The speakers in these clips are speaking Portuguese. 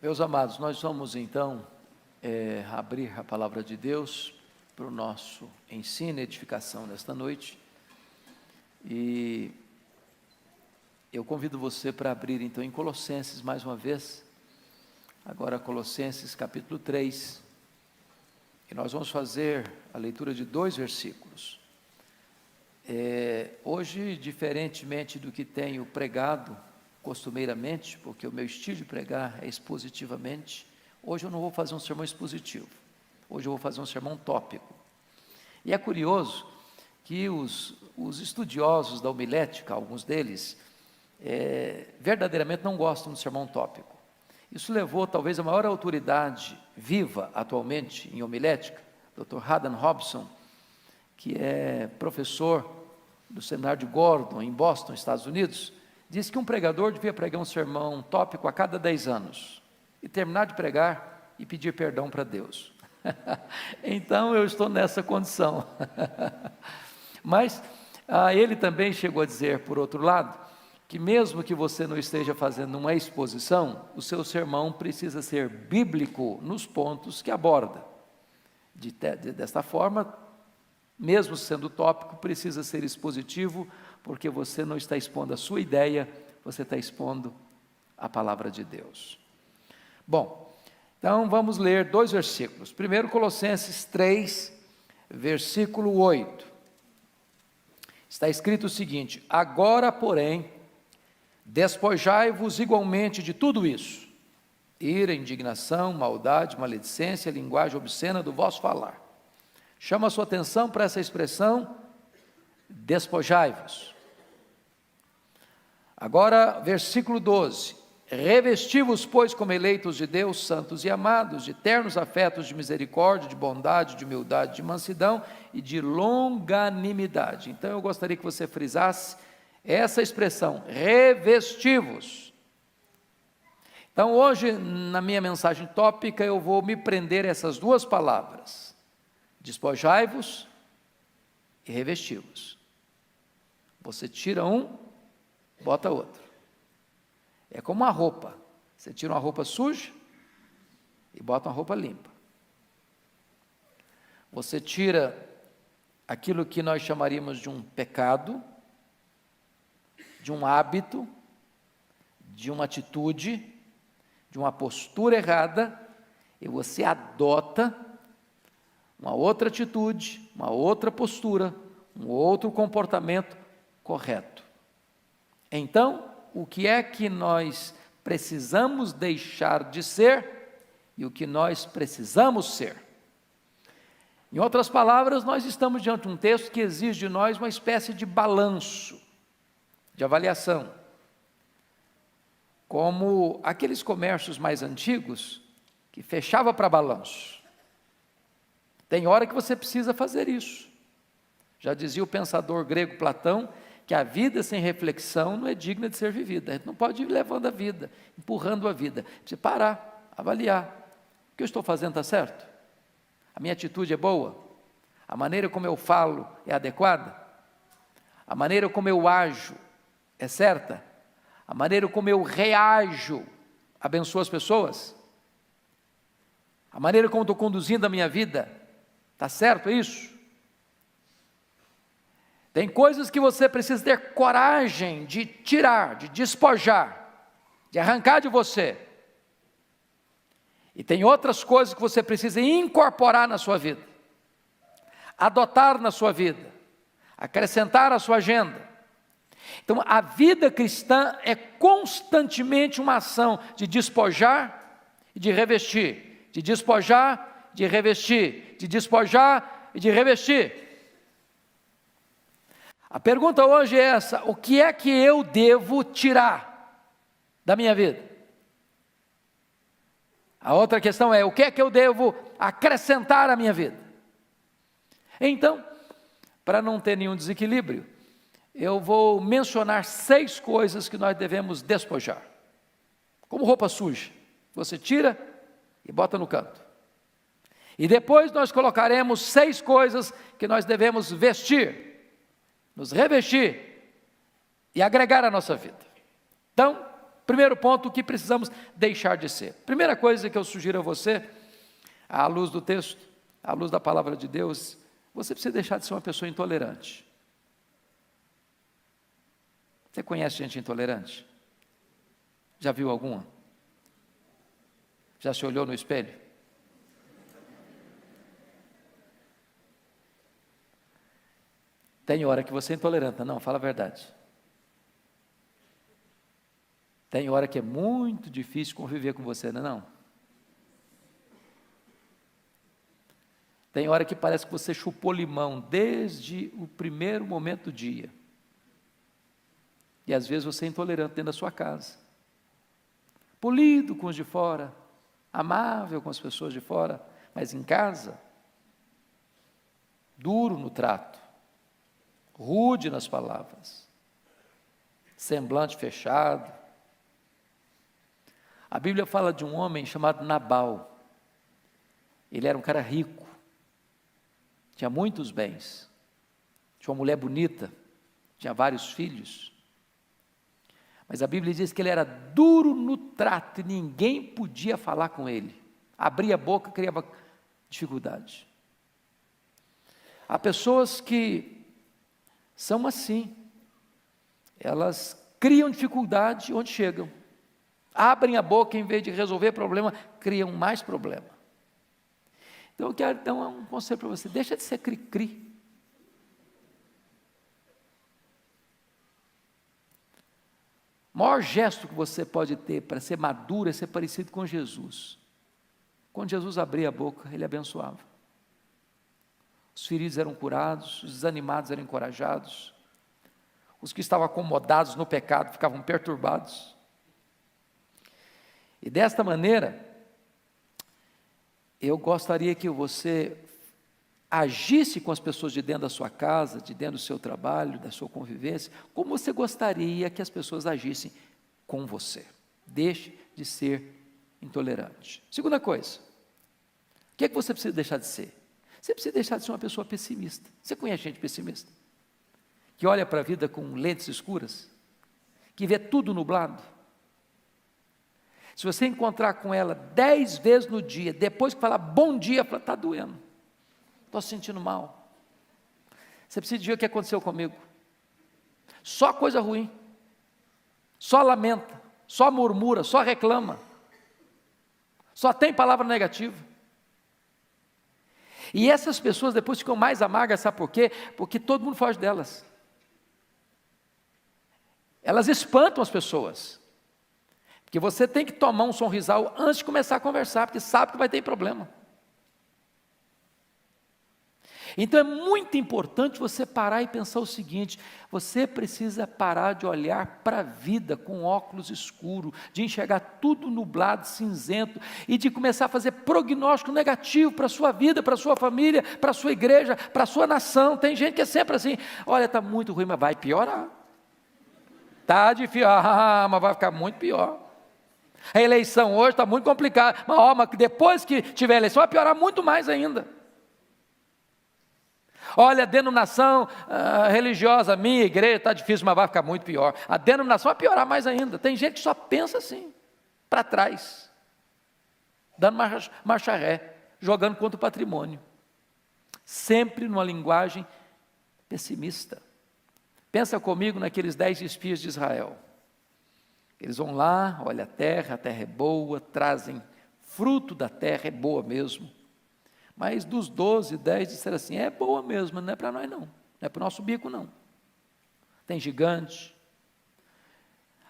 Meus amados, nós vamos então abrir a palavra de Deus para o nosso ensino e edificação nesta noite. E eu convido você para abrir então em Colossenses mais uma vez, agora Colossenses capítulo 3, e nós vamos fazer a leitura de 2 versículos. Hoje, diferentemente do que tenho pregado costumeiramente, porque o meu estilo de pregar é expositivamente, hoje eu não vou fazer um sermão expositivo, hoje eu vou fazer um sermão tópico. E é curioso que os estudiosos da homilética, alguns deles, verdadeiramente não gostam do sermão tópico. Isso levou talvez a maior autoridade viva atualmente em homilética, Dr. Haddon Robson, que é professor do seminário de Gordon, em Boston, Estados Unidos, disse que um pregador devia pregar um sermão tópico a cada 10 anos, e terminar de pregar e pedir perdão para Deus. Então eu estou nessa condição. Mas ele também chegou a dizer, por outro lado, que mesmo que você não esteja fazendo uma exposição, o seu sermão precisa ser bíblico nos pontos que aborda. Desta forma, mesmo sendo tópico, precisa ser expositivo, porque você não está expondo a sua ideia, você está expondo a palavra de Deus. Bom, então vamos ler 2 versículos. Primeiro, Colossenses 3, versículo 8. Está escrito o seguinte: agora, porém, despojai-vos igualmente de tudo isso: ira, indignação, maldade, maledicência, linguagem obscena do vosso falar. Chama a sua atenção para essa expressão, despojai-vos. Agora, versículo 12: revesti-vos, pois, como eleitos de Deus, santos e amados, de ternos afetos de misericórdia, de bondade, de humildade, de mansidão e de longanimidade. Então eu gostaria que você frisasse essa expressão, revesti-vos. Então hoje, na minha mensagem tópica, eu vou me prender a essas 2 palavras: despojai-vos e revesti-vos. Você tira um, bota outro. É como uma roupa, você tira uma roupa suja e bota uma roupa limpa. Você tira aquilo que nós chamaríamos de um pecado, de um hábito, de uma atitude, de uma postura errada, e você adota uma outra atitude, uma outra postura, um outro comportamento correto. Então, o que é que nós precisamos deixar de ser e o que nós precisamos ser? Em outras palavras, nós estamos diante de um texto que exige de nós uma espécie de balanço, de avaliação. Como aqueles comércios mais antigos que fechava para balanço. Tem hora que você precisa fazer isso. Já dizia o pensador grego Platão, que a vida sem reflexão não é digna de ser vivida. A gente não pode ir levando a vida, empurrando a vida. Precisa parar, avaliar. O que eu estou fazendo está certo? A minha atitude é boa? A maneira como eu falo é adequada? A maneira como eu ajo é certa? A maneira como eu reajo abençoa as pessoas? A maneira como estou conduzindo a minha vida, está certo isso? Tem coisas que você precisa ter coragem de tirar, de despojar, de arrancar de você. E tem outras coisas que você precisa incorporar na sua vida, adotar na sua vida, acrescentar à sua agenda. Então, a vida cristã é constantemente uma ação de despojar e de revestir, de despojar, de revestir, de despojar e de revestir. A pergunta hoje é essa: o que é que eu devo tirar da minha vida? A outra questão é: o que é que eu devo acrescentar à minha vida? Então, para não ter nenhum desequilíbrio, eu vou mencionar 6 coisas que nós devemos despojar. Como roupa suja, você tira e bota no canto. E depois nós colocaremos 6 coisas que nós devemos vestir, nos revestir e agregar à nossa vida. Então, primeiro ponto, o que precisamos deixar de ser. Primeira coisa que eu sugiro a você, à luz do texto, à luz da palavra de Deus, você precisa deixar de ser uma pessoa intolerante. Você conhece gente intolerante? Já viu alguma? Já se olhou no espelho? Tem hora que você é intolerante, não, fala a verdade. Tem hora que é muito difícil conviver com você, não é não? Tem hora que parece que você chupou limão desde o primeiro momento do dia. E às vezes você é intolerante dentro da sua casa. Polido com os de fora, amável com as pessoas de fora, mas em casa, duro no trato, rude nas palavras, semblante fechado. A Bíblia fala de um homem chamado Nabal. Ele era um cara rico, tinha muitos bens, tinha uma mulher bonita, tinha vários filhos. Mas a Bíblia diz que ele era duro no trato e ninguém podia falar com ele. Abria a boca, criava dificuldade. Há pessoas que são assim. Elas criam dificuldade onde chegam. Abrem a boca, em vez de resolver problema, criam mais problema. Então eu quero dar um conselho para você. Deixa de ser cri-cri. O maior gesto que você pode ter para ser maduro é ser parecido com Jesus. Quando Jesus abria a boca, ele abençoava. Os feridos eram curados, os desanimados eram encorajados, os que estavam acomodados no pecado ficavam perturbados. E desta maneira, eu gostaria que você agisse com as pessoas de dentro da sua casa, de dentro do seu trabalho, da sua convivência, como você gostaria que as pessoas agissem com você. Deixe de ser intolerante. Segunda coisa, o que é que você precisa deixar de ser? Você precisa deixar de ser uma pessoa pessimista. Você conhece gente pessimista? Que olha para a vida com lentes escuras? Que vê tudo nublado? Se você encontrar com ela 10 vezes no dia, depois que falar bom dia, fala, está doendo. Estou sentindo mal. Você precisa dizer o que aconteceu comigo. Só coisa ruim. Só lamenta. Só murmura. Só reclama. Só tem palavra negativa. E essas pessoas depois ficam mais amargas, sabe por quê? Porque todo mundo foge delas. Elas espantam as pessoas. Porque você tem que tomar um sorrisal antes de começar a conversar, porque sabe que vai ter problema. Então é muito importante você parar e pensar o seguinte: você precisa parar de olhar para a vida com óculos escuros, de enxergar tudo nublado, cinzento, e de começar a fazer prognóstico negativo para a sua vida, para a sua família, para a sua igreja, para a sua nação. Tem gente que é sempre assim: olha, está muito ruim, mas vai piorar. Está difícil, mas vai ficar muito pior. A eleição hoje está muito complicada, mas depois que tiver eleição vai piorar muito mais ainda. Olha, a denominação religiosa, minha igreja está difícil, mas vai ficar muito pior. A denominação vai piorar mais ainda. Tem gente que só pensa assim, para trás, dando marcha ré, jogando contra o patrimônio. Sempre numa linguagem pessimista. Pensa comigo naqueles 10 espias de Israel. Eles vão lá, olha a terra é boa, trazem fruto da terra, é boa mesmo. Mas dos 12, 10 disseram assim, é boa mesmo, não é para nós não, não é para o nosso bico não. Tem gigante.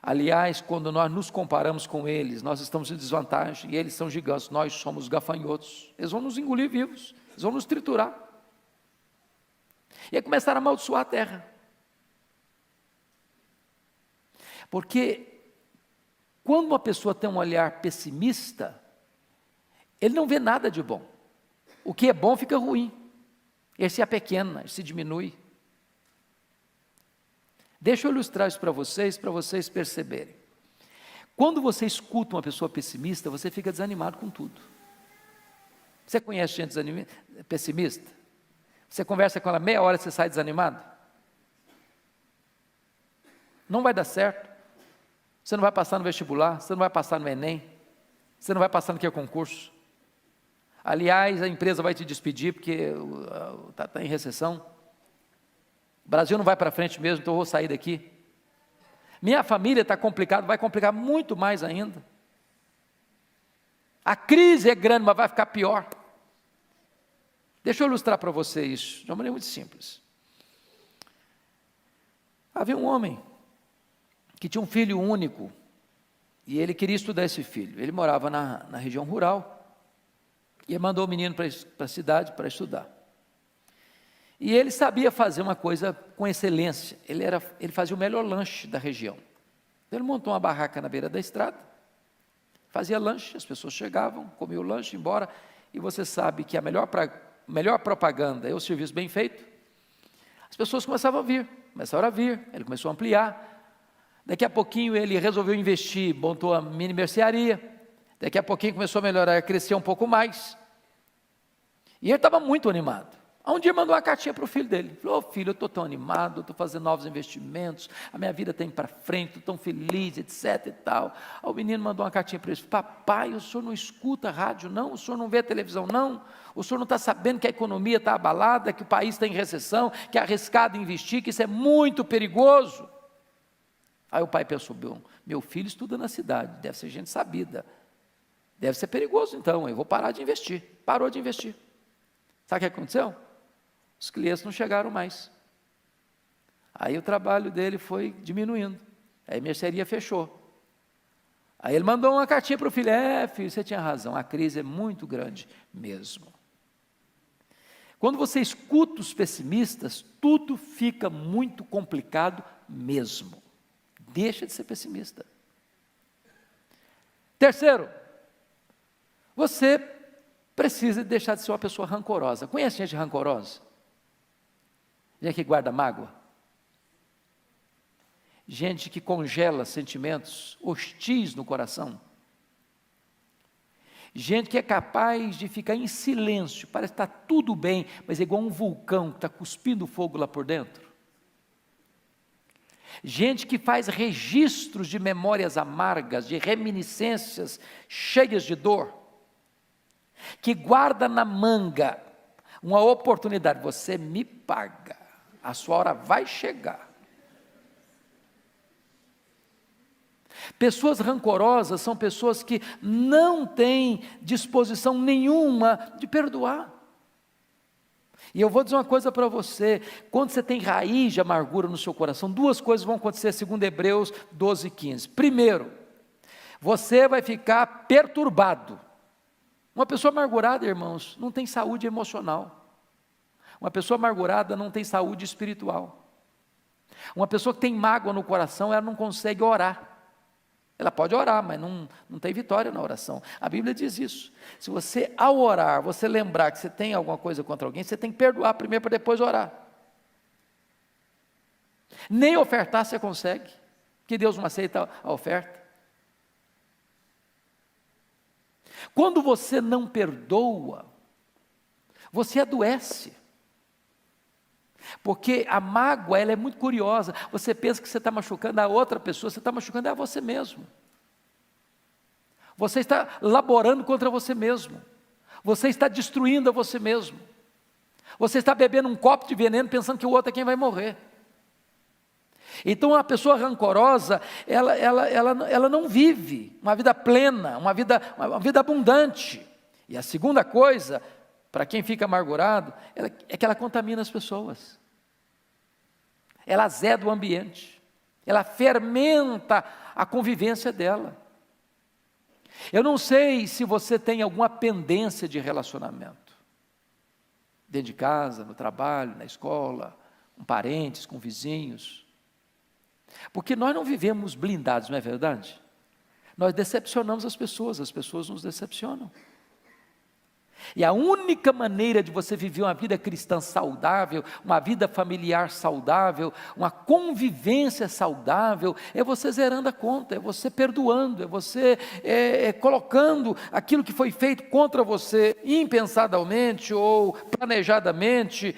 Aliás, quando nós nos comparamos com eles, nós estamos em desvantagem, e eles são gigantes, nós somos gafanhotos. Eles vão nos engolir vivos, eles vão nos triturar. E aí começaram a amaldiçoar a terra. Porque quando uma pessoa tem um olhar pessimista, ele não vê nada de bom. O que é bom fica ruim. Ele se apequena, ele se diminui. Deixa eu ilustrar isso para vocês perceberem. Quando você escuta uma pessoa pessimista, você fica desanimado com tudo. Você conhece gente pessimista? Você conversa com ela meia hora e você sai desanimado? Não vai dar certo. Você não vai passar no vestibular, você não vai passar no Enem, você não vai passar no que é concurso. Aliás, a empresa vai te despedir porque está em recessão. O Brasil não vai para frente mesmo, então eu vou sair daqui. Minha família está complicada, vai complicar muito mais ainda. A crise é grande, mas vai ficar pior. Deixa eu ilustrar para você isso, de uma maneira muito simples. Havia um homem que tinha um filho único, e ele queria estudar esse filho. Ele morava na região rural, e ele mandou o menino para a cidade para estudar. E ele sabia fazer uma coisa com excelência, ele fazia o melhor lanche da região. Ele montou uma barraca na beira da estrada, fazia lanche, as pessoas chegavam, comiam o lanche, iam embora, e você sabe que a melhor propaganda é o serviço bem feito. As pessoas começaram a vir, ele começou a ampliar. Daqui a pouquinho ele resolveu investir, montou a mini mercearia. Daqui a pouquinho começou a melhorar, a crescer um pouco mais. E ele estava muito animado. Um dia mandou uma cartinha para o filho dele. Falou: filho, eu estou tão animado, estou fazendo novos investimentos, a minha vida está indo para frente, estou tão feliz, etc e tal. Aí o menino mandou uma cartinha para ele: papai, o senhor não escuta rádio não? O senhor não vê televisão não? O senhor não está sabendo que a economia está abalada, que o país está em recessão, que é arriscado investir, que isso é muito perigoso? Aí o pai pensou: meu filho estuda na cidade, deve ser gente sabida, deve ser perigoso então, eu vou parar de investir. Parou de investir. Sabe o que aconteceu? Os clientes não chegaram mais. Aí o trabalho dele foi diminuindo. Aí a mercearia fechou. Aí ele mandou uma cartinha para o filho: filho, você tinha razão, a crise é muito grande mesmo. Quando você escuta os pessimistas, tudo fica muito complicado mesmo. Deixa de ser pessimista. Terceiro, você precisa deixar de ser uma pessoa rancorosa. Conhece gente rancorosa? Gente que guarda mágoa? Gente que congela sentimentos hostis no coração? Gente que é capaz de ficar em silêncio, parece que está tudo bem, mas é igual um vulcão que está cuspindo fogo lá por dentro. Gente que faz registros de memórias amargas, de reminiscências cheias de dor, que guarda na manga uma oportunidade: você me paga, a sua hora vai chegar. Pessoas rancorosas são pessoas que não têm disposição nenhuma de perdoar. E eu vou dizer uma coisa para você: quando você tem raiz de amargura no seu coração, duas coisas vão acontecer segundo Hebreus 12:15. Primeiro, você vai ficar perturbado. Uma pessoa amargurada, irmãos, não tem saúde emocional. Uma pessoa amargurada não tem saúde espiritual. Uma pessoa que tem mágoa no coração, ela não consegue orar. Ela pode orar, mas não tem vitória na oração. A Bíblia diz isso. Se você, ao orar, você lembrar que você tem alguma coisa contra alguém, você tem que perdoar primeiro para depois orar. Nem ofertar você consegue, porque Deus não aceita a oferta. Quando você não perdoa, você adoece. Porque a mágoa, ela é muito curiosa. Você pensa que você está machucando a outra pessoa, você está machucando a você mesmo. Você está laborando contra você mesmo. Você está destruindo a você mesmo. Você está bebendo um copo de veneno pensando que o outro é quem vai morrer. Então a pessoa rancorosa, ela não vive uma vida plena, uma vida abundante. E a segunda coisa, para quem fica amargurado, é que ela contamina as pessoas. Ela azeda o ambiente. Ela fermenta a convivência dela. Eu não sei se você tem alguma pendência de relacionamento. Dentro de casa, no trabalho, na escola, com parentes, com vizinhos. Porque nós não vivemos blindados, não é verdade? Nós decepcionamos as pessoas nos decepcionam. E a única maneira de você viver uma vida cristã saudável, uma vida familiar saudável, uma convivência saudável, é você zerando a conta, é você perdoando, é você colocando aquilo que foi feito contra você, impensadamente ou planejadamente,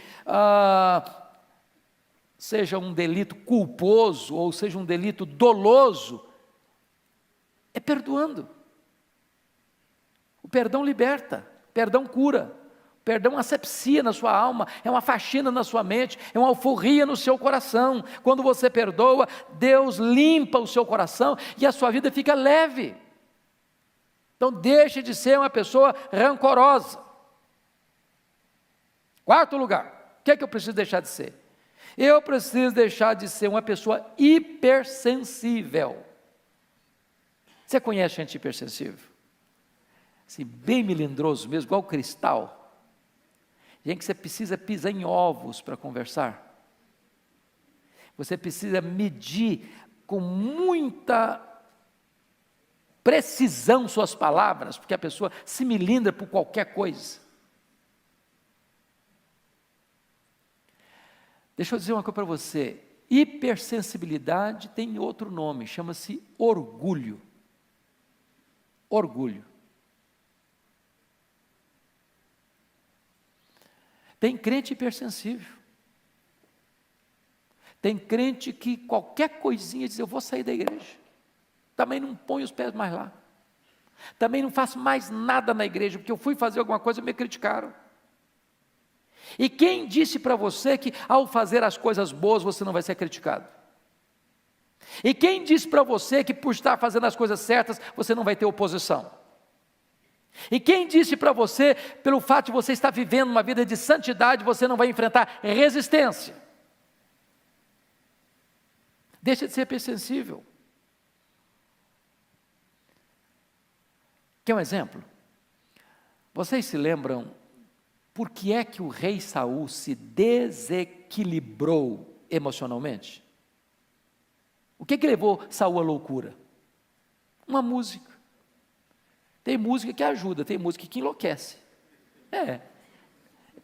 seja um delito culposo ou seja um delito doloso, É perdoando. O perdão liberta, o perdão cura, o perdão asepsia na sua alma, é uma faxina na sua mente, é uma alforria no seu coração. Quando você perdoa, Deus limpa o seu coração e a sua vida fica leve. Então deixe de ser uma pessoa rancorosa. Quarto lugar, o que é que eu preciso deixar de ser? Eu preciso deixar de ser uma pessoa hipersensível. Você conhece gente hipersensível? Assim, bem melindroso mesmo, igual cristal. Gente que você precisa pisar em ovos para conversar. Você precisa medir com muita precisão suas palavras, porque a pessoa se melindra por qualquer coisa. Deixa eu dizer uma coisa para você, hipersensibilidade tem outro nome, chama-se orgulho. Orgulho. Tem crente hipersensível. Tem crente que qualquer coisinha diz, eu vou sair da igreja. Também não ponho os pés mais lá. Também não faço mais nada na igreja, porque eu fui fazer alguma coisa e me criticaram. E quem disse para você que ao fazer as coisas boas você não vai ser criticado? E quem disse para você que por estar fazendo as coisas certas você não vai ter oposição? E quem disse para você, pelo fato de você estar vivendo uma vida de santidade, você não vai enfrentar resistência? Deixa de ser hipersensível. Quer um exemplo? Vocês se lembram por que é que o rei Saul se desequilibrou emocionalmente? O que levou Saul à loucura? Uma música. Tem música que ajuda, tem música que enlouquece.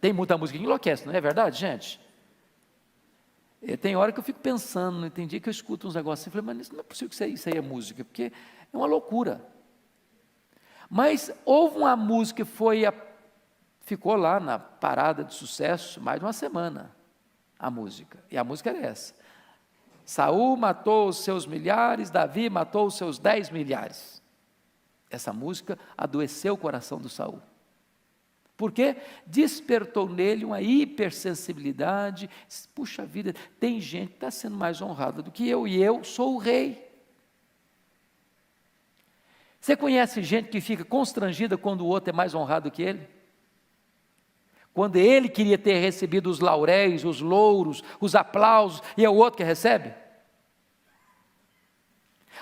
Tem muita música que enlouquece, não é verdade, gente? Tem hora que eu fico pensando, tem dia que eu escuto uns negócios assim, eu falei, mas não é possível que isso aí é música, porque é uma loucura. Mas houve uma música que ficou lá na parada de sucesso mais de uma semana, a música, e a música era essa. Saul matou os seus milhares, Davi matou os seus 10 milhares. Essa música adoeceu o coração do Saul. Porque despertou nele uma hipersensibilidade. Puxa vida, tem gente que está sendo mais honrada do que eu, e eu sou o rei. Você conhece gente que fica constrangida quando o outro é mais honrado que ele? Quando ele queria ter recebido os lauréis, os louros, os aplausos, e é o outro que recebe?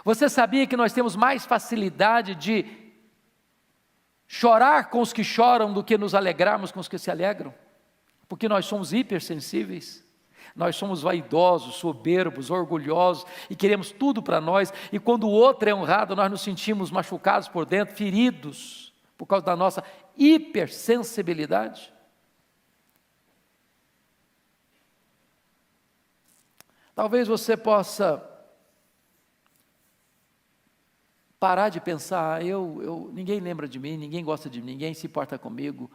Você sabia que nós temos mais facilidade de chorar com os que choram do que nos alegrarmos com os que se alegram? Porque nós somos hipersensíveis, nós somos vaidosos, soberbos, orgulhosos e queremos tudo para nós, e quando o outro é honrado, nós nos sentimos machucados por dentro, feridos, por causa da nossa hipersensibilidade. Talvez você possa parar de pensar, ninguém lembra de mim, ninguém gosta de mim, ninguém se importa comigo,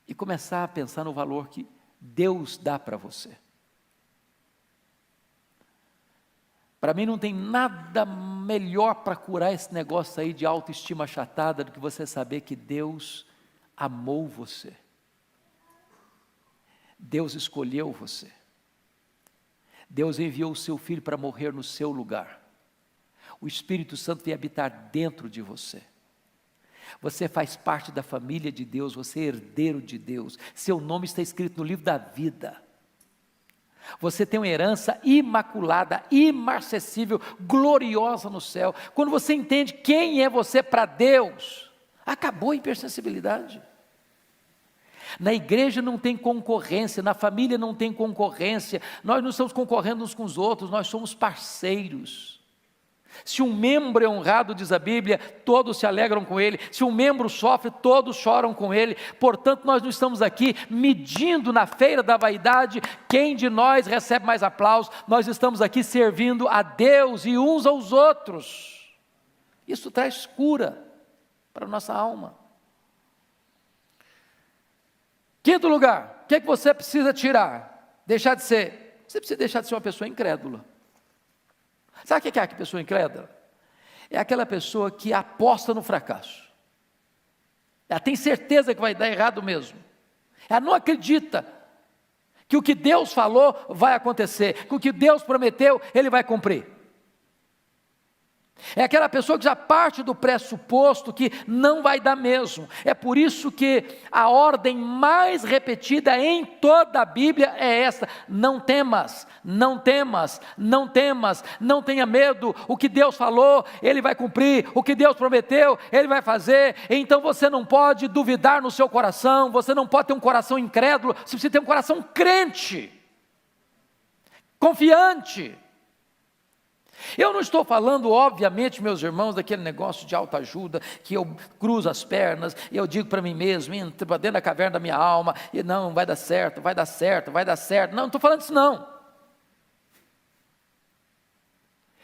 e começar a pensar no valor que Deus dá para você. Para mim não tem nada melhor para curar esse negócio aí de autoestima achatada do que você saber que Deus amou você. Deus escolheu você. Deus enviou o seu Filho para morrer no seu lugar. O Espírito Santo vem habitar dentro de você. Você faz parte da família de Deus, você é herdeiro de Deus. Seu nome está escrito no livro da vida. Você tem uma herança imaculada, imarcessível, gloriosa no céu. Quando você entende quem é você para Deus, acabou a hipersensibilidade. Na igreja não tem concorrência, na família não tem concorrência, nós não estamos concorrendo uns com os outros, nós somos parceiros. Se um membro é honrado, diz a Bíblia, todos se alegram com ele. Se um membro sofre, todos choram com ele. Portanto, nós não estamos aqui medindo na feira da vaidade quem de nós recebe mais aplausos. Nós estamos aqui servindo a Deus e uns aos outros. Isso traz cura para a nossa alma. Quinto lugar, o que você precisa tirar? Deixar de ser. Você precisa deixar de ser uma pessoa incrédula. Sabe o que é a pessoa incrédula? é aquela pessoa que aposta no fracasso. Ela tem certeza que vai dar errado mesmo. Ela não acredita que o que Deus falou vai acontecer, que o que Deus prometeu, Ele vai cumprir. É aquela pessoa que já parte do pressuposto que não vai dar mesmo. É por isso que a ordem mais repetida em toda a Bíblia é essa: não temas, não temas, não temas, não tenha medo. O que Deus falou, Ele vai cumprir. O que Deus prometeu, Ele vai fazer. Então você não pode duvidar no seu coração, você não pode ter um coração incrédulo, você precisa ter um coração crente, confiante. Eu não estou falando, obviamente, meus irmãos, daquele negócio de autoajuda, que eu cruzo as pernas, e eu digo para mim mesmo, entra para dentro da caverna da minha alma, e não, vai dar certo, vai dar certo, vai dar certo. Não estou falando disso não.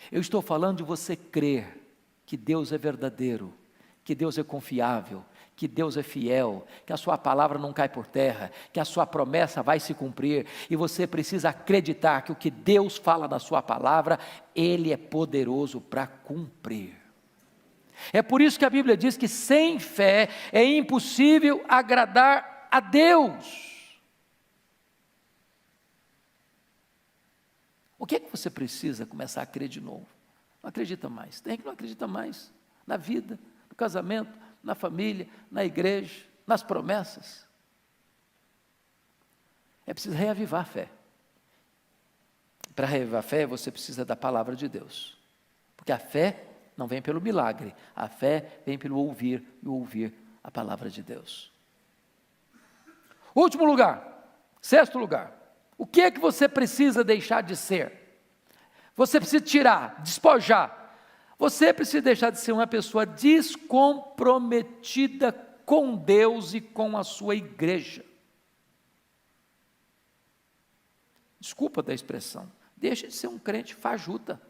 Eu estou falando de você crer que Deus é verdadeiro, que Deus é confiável, que Deus é fiel, que a sua palavra não cai por terra, que a sua promessa vai se cumprir, e você precisa acreditar que o que Deus fala na sua palavra, Ele é poderoso para cumprir. É por isso que a Bíblia diz que sem fé é impossível agradar a Deus. O que é que você precisa começar a crer de novo? Não acredita mais, tem que não acredita mais, na vida, no casamento, na família, na igreja, nas promessas. É preciso reavivar a fé. Para reavivar a fé, você precisa da palavra de Deus. Porque a fé não vem pelo milagre, a fé vem pelo ouvir e ouvir a palavra de Deus. Último lugar, sexto lugar. O que é que você precisa deixar de ser? Você precisa tirar, despojar. Você precisa deixar de ser uma pessoa descomprometida com Deus e com a sua igreja. Desculpa da expressão, deixa de ser um crente fajuta,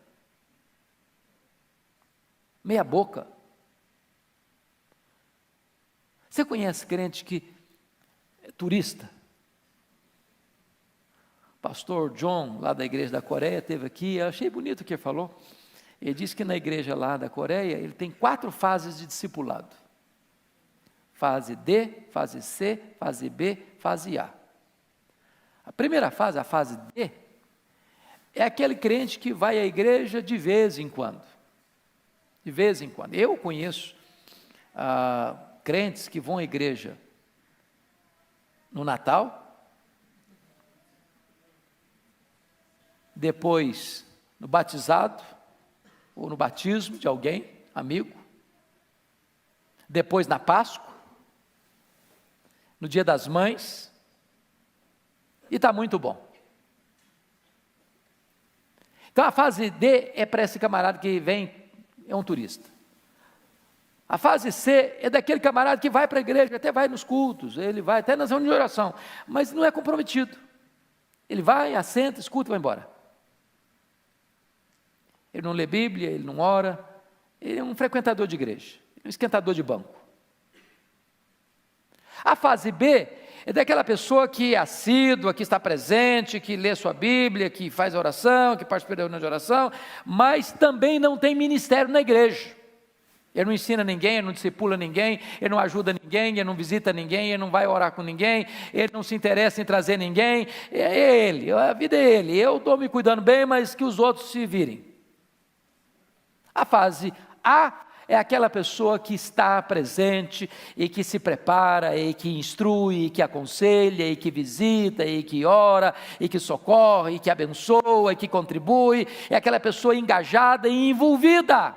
meia boca. Você conhece crente que é turista? O pastor John, lá da igreja da Coreia, esteve aqui, eu achei bonito o que ele falou. Ele disse que na igreja lá da Coreia, ele tem 4 fases de discipulado. Fase D, fase C, fase B, fase A. A primeira fase, a fase D, é aquele crente que vai à igreja de vez em quando. De vez em quando. Eu conheço crentes que vão à igreja no Natal, depois no batizado, ou no batismo de alguém, amigo, depois na Páscoa, no Dia das Mães, e está muito bom. Então a fase D é para esse camarada que vem, é um turista. A fase C é daquele camarada que vai para a igreja, até vai nos cultos, ele vai até nas reuniões de oração, mas não é comprometido. Ele vai, assenta, escuta e vai embora. Ele não lê Bíblia, ele não ora, ele é um frequentador de igreja, um esquentador de banco. A fase B é daquela pessoa que é assídua, que está presente, que lê sua Bíblia, que faz oração, que participa da reunião de oração, mas também não tem ministério na igreja. Ele não ensina ninguém, ele não discipula ninguém, ele não ajuda ninguém, ele não visita ninguém, ele não vai orar com ninguém, ele não se interessa em trazer ninguém. É ele, a vida é ele. Eu estou me cuidando bem, mas que os outros se virem. A fase A é aquela pessoa que está presente e que se prepara, e que instrui, e que aconselha, e que visita, e que ora, e que socorre, e que abençoa, e que contribui. É aquela pessoa engajada e envolvida.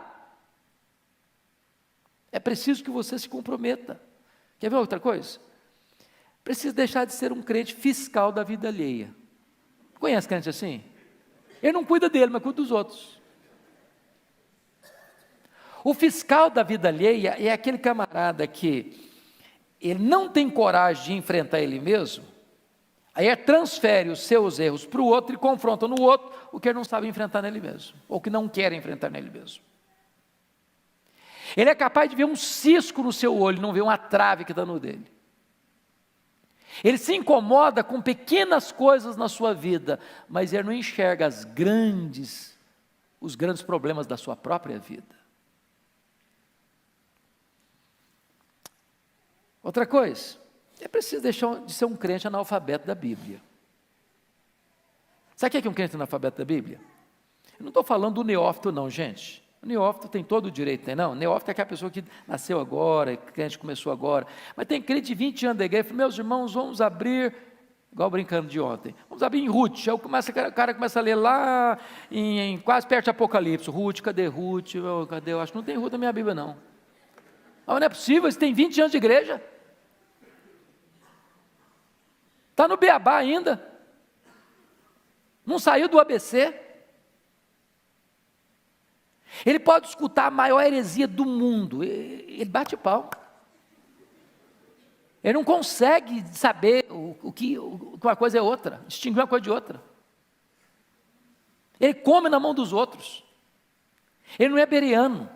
É preciso que você se comprometa. Quer ver outra coisa? Precisa deixar de ser um crente fiscal da vida alheia. Conhece crente assim? Ele não cuida dele, mas cuida dos outros. O fiscal da vida alheia é aquele camarada que ele não tem coragem de enfrentar ele mesmo, aí transfere os seus erros para o outro e confronta no outro o que ele não sabe enfrentar nele mesmo, ou que não quer enfrentar nele mesmo. Ele é capaz de ver um cisco no seu olho, não ver uma trave que está no dele. Ele se incomoda com pequenas coisas na sua vida, mas ele não enxerga os grandes problemas da sua própria vida. Outra coisa, é preciso deixar de ser um crente analfabeto da Bíblia. Sabe o que é um crente analfabeto da Bíblia? Eu não estou falando do neófito não, gente. O neófito tem todo o direito, tem não? O neófito é aquela pessoa que nasceu agora, que crente começou agora. Mas tem crente de 20 anos da igreja, meus irmãos, vamos abrir, igual brincando de ontem, vamos abrir em Ruth. Aí o cara começa a ler lá, quase perto de Apocalipse. Ruth, cadê Ruth? Cadê? Eu acho que não tem Ruth na minha Bíblia não. Mas não é possível, você tem 20 anos de igreja. Está no beabá ainda. Não saiu do ABC. Ele pode escutar a maior heresia do mundo, ele bate pau. Ele não consegue saber o que uma coisa é outra, distinguir uma coisa de outra. Ele come na mão dos outros. Ele não é bereano.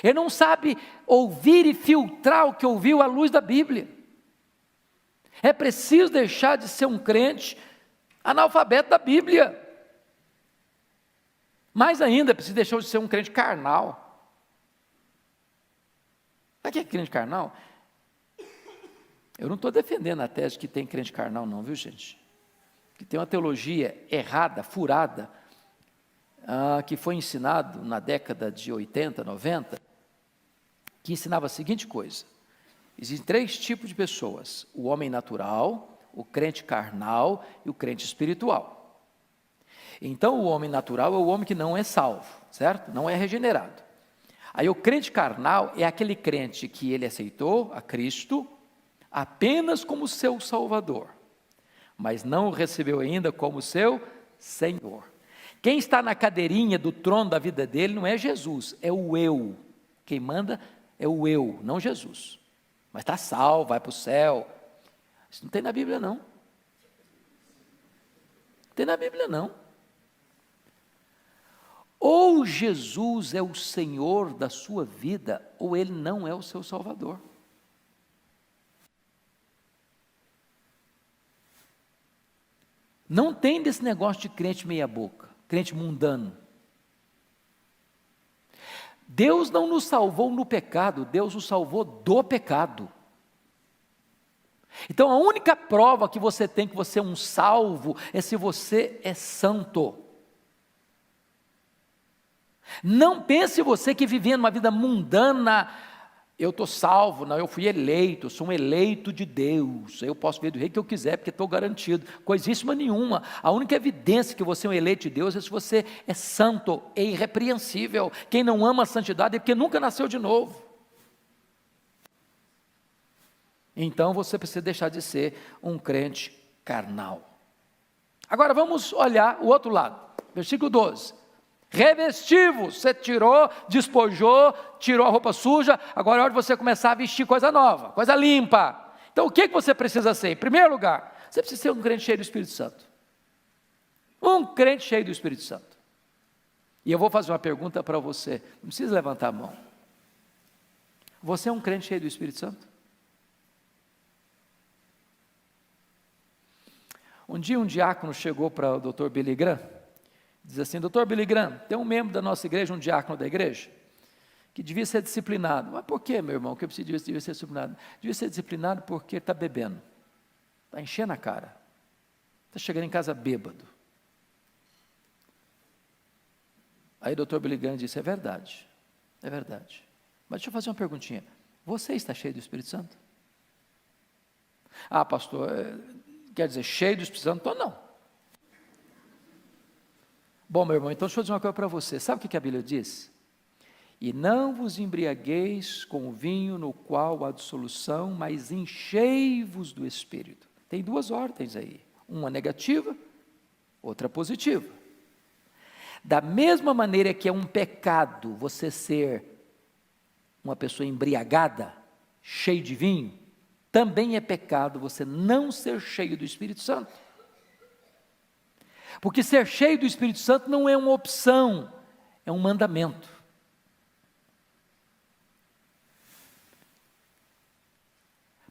Ele não sabe ouvir e filtrar o que ouviu à luz da Bíblia. É preciso deixar de ser um crente analfabeto da Bíblia. Mais ainda, é preciso deixar de ser um crente carnal. Sabe o que é crente carnal? Eu não estou defendendo a tese que tem crente carnal não, viu gente? Que tem uma teologia errada, furada, que foi ensinado na década de 80, 90, que ensinava a seguinte coisa: existem 3 tipos de pessoas: o homem natural, o crente carnal e o crente espiritual. Então o homem natural é o homem que não é salvo, certo? Não é regenerado. Aí o crente carnal é aquele crente que ele aceitou a Cristo apenas como seu Salvador, mas não o recebeu ainda como seu Senhor. Quem está na cadeirinha do trono da vida dele não é Jesus, é o eu. Quem manda é o eu, não Jesus. Mas está salvo, vai para o céu. Isso não tem na Bíblia não. Não tem na Bíblia não. Ou Jesus é o Senhor da sua vida, ou Ele não é o seu Salvador. Não tem desse negócio de crente meia boca, crente mundano. Deus não nos salvou no pecado, Deus nos salvou do pecado. Então a única prova que você tem que você é um salvo é se você é santo. Não pense você que vivendo uma vida mundana, eu estou salvo, não, eu fui eleito, eu sou um eleito de Deus, eu posso ver do rei que eu quiser, porque estou garantido, coisíssima nenhuma. A única evidência que você é um eleito de Deus é se você é santo, é irrepreensível. Quem não ama a santidade é porque nunca nasceu de novo. Então você precisa deixar de ser um crente carnal. Agora vamos olhar o outro lado, versículo 12. Revestivos, você tirou, despojou, tirou a roupa suja, agora é hora de você começar a vestir coisa nova, coisa limpa. Então o que você precisa ser? Em primeiro lugar, você precisa ser um crente cheio do Espírito Santo. Um crente cheio do Espírito Santo. E eu vou fazer uma pergunta para você, não precisa levantar a mão. Você é um crente cheio do Espírito Santo? Um dia um diácono chegou para o Dr. Billy Graham, diz assim: Dr. Billy Graham, tem um membro da nossa igreja, um diácono da igreja, que devia ser disciplinado. Mas por que, meu irmão, que eu devia ser disciplinado? Devia ser disciplinado porque está bebendo, está enchendo a cara, está chegando em casa bêbado. Aí o Dr. Billy Graham disse: é verdade, mas deixa eu fazer uma perguntinha, você está cheio do Espírito Santo? Ah, pastor, quer dizer, cheio do Espírito Santo? Estou não. Bom, meu irmão, então deixa eu dizer uma coisa para você. Sabe o que a Bíblia diz? E não vos embriagueis com o vinho no qual há dissolução, mas enchei-vos do Espírito. Tem 2 ordens aí, uma negativa, outra positiva. Da mesma maneira que é um pecado você ser uma pessoa embriagada, cheio de vinho, também é pecado você não ser cheio do Espírito Santo. Porque ser cheio do Espírito Santo não é uma opção, é um mandamento.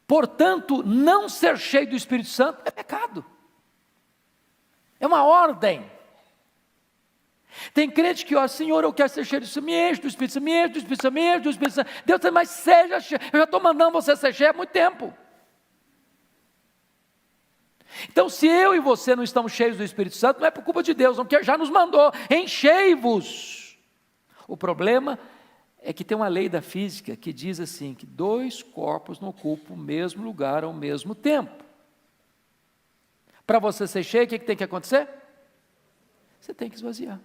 Portanto, não ser cheio do Espírito Santo é pecado. É uma ordem. Tem crente que, ó, Senhor, eu quero ser cheio do Espírito, me enche do Espírito Santo, me enche do Espírito Santo, me enche do Espírito Santo. Deus diz, mas seja cheio, eu já estou mandando você ser cheio há muito tempo. Então, se eu e você não estamos cheios do Espírito Santo, não é por culpa de Deus, não, porque já nos mandou, enchei-vos. O problema é que tem uma lei da física que diz assim, que 2 corpos não ocupam o mesmo lugar ao mesmo tempo. Para você ser cheio, o que tem que acontecer? Você tem que esvaziar.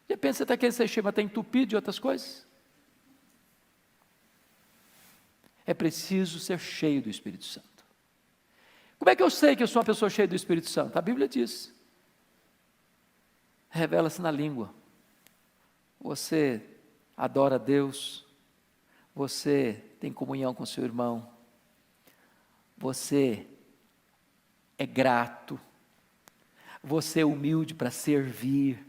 De repente você está querendo ser cheio, mas está entupido de outras coisas. É preciso ser cheio do Espírito Santo. Como é que eu sei que eu sou uma pessoa cheia do Espírito Santo? A Bíblia diz. Revela-se na língua. Você adora a Deus. Você tem comunhão com seu irmão. Você é grato. Você é humilde para servir.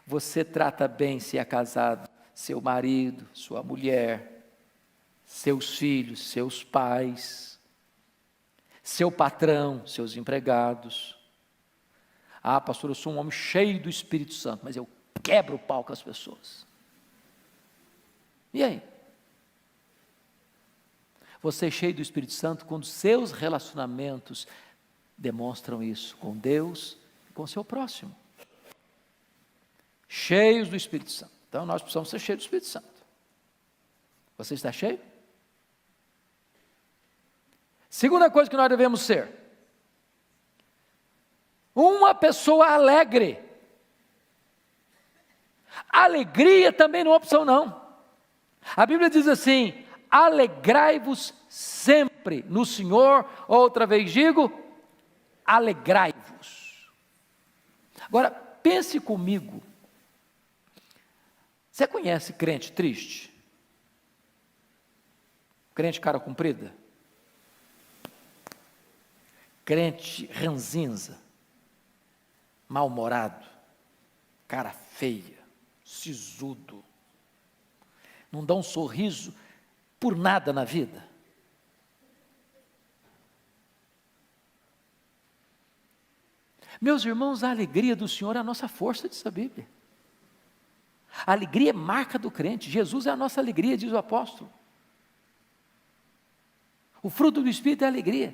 Você trata bem, se é casado, seu marido, sua mulher, seus filhos, seus pais, seu patrão, seus empregados. Ah, pastor, eu sou um homem cheio do Espírito Santo, mas eu quebro o pau com as pessoas. E aí? Você é cheio do Espírito Santo quando seus relacionamentos demonstram isso com Deus e com seu próximo. Cheios do Espírito Santo. Então nós precisamos ser cheios do Espírito Santo. Você está cheio? Segunda coisa que nós devemos ser: uma pessoa alegre. Alegria também não é opção não. A Bíblia diz assim: alegrai-vos sempre no Senhor. Outra vez digo, alegrai-vos. Agora, pense comigo. Você conhece crente triste? Crente cara comprida? Crente ranzinza? Mal-humorado? Cara feia? Sisudo? Não dá um sorriso por nada na vida? Meus irmãos, a alegria do Senhor é a nossa força, diz a Bíblia. A alegria é marca do crente. Jesus é a nossa alegria, diz o apóstolo. O fruto do Espírito é alegria.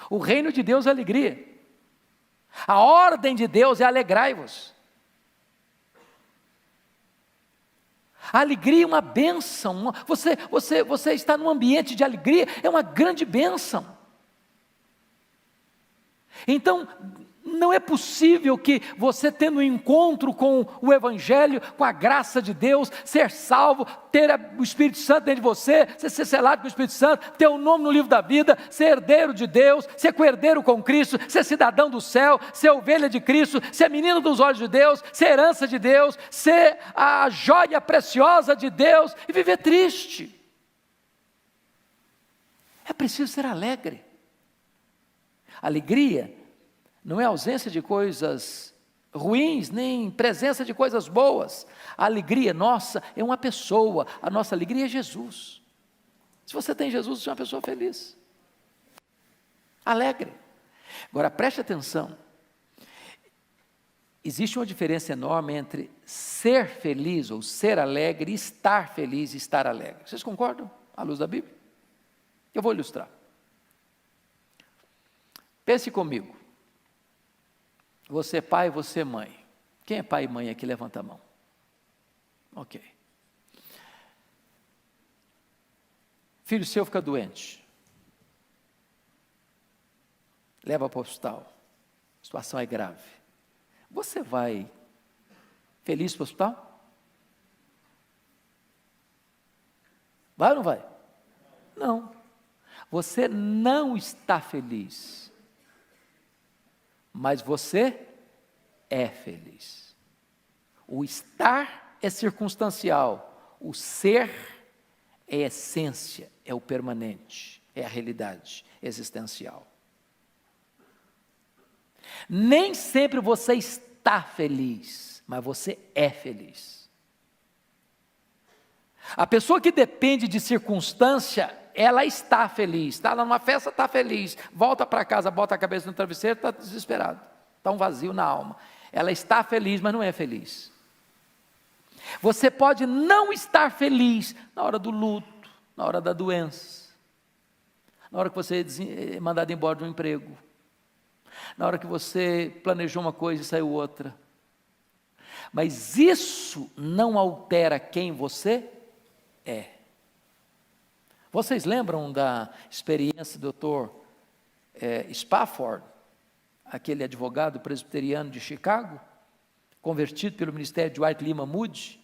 O reino de Deus é alegria. A ordem de Deus é alegrai-vos. A alegria é uma bênção. Você está num ambiente de alegria, é uma grande bênção. Então, não é possível que você, tendo um encontro com o Evangelho, com a graça de Deus, ser salvo, ter o Espírito Santo dentro de você, ser selado com o Espírito Santo, ter o nome no livro da vida, ser herdeiro de Deus, ser coerdeiro com Cristo, ser cidadão do céu, ser ovelha de Cristo, ser menino dos olhos de Deus, ser herança de Deus, ser a joia preciosa de Deus e viver triste. É preciso ser alegre. Alegria não é ausência de coisas ruins, nem presença de coisas boas. A alegria nossa é uma pessoa, a nossa alegria é Jesus. Se você tem Jesus, você é uma pessoa feliz, alegre. Agora preste atenção, existe uma diferença enorme entre ser feliz ou ser alegre e estar feliz e estar alegre. Vocês concordam à luz da Bíblia? Eu vou ilustrar. Pense comigo. Você é pai, você é mãe. Quem é pai e mãe aqui? Levanta a mão. Ok. Filho seu fica doente. Leva para o hospital. A situação é grave. Você vai feliz para o hospital? Vai ou não vai? Não. Você não está feliz. Mas você é feliz. O estar é circunstancial, o ser é essência, é o permanente, é a realidade existencial. Nem sempre você está feliz, mas você é feliz. A pessoa que depende de circunstância, ela está feliz, está lá numa festa, está feliz, volta para casa, bota a cabeça no travesseiro, está desesperado, está um vazio na alma. Ela está feliz, mas não é feliz. Você pode não estar feliz na hora do luto, na hora da doença, na hora que você é mandado embora de um emprego, na hora que você planejou uma coisa e saiu outra. Mas isso não altera quem você é. Vocês lembram da experiência do Dr. Spafford, aquele advogado presbiteriano de Chicago, convertido pelo ministério de Dwight Lyman Moody,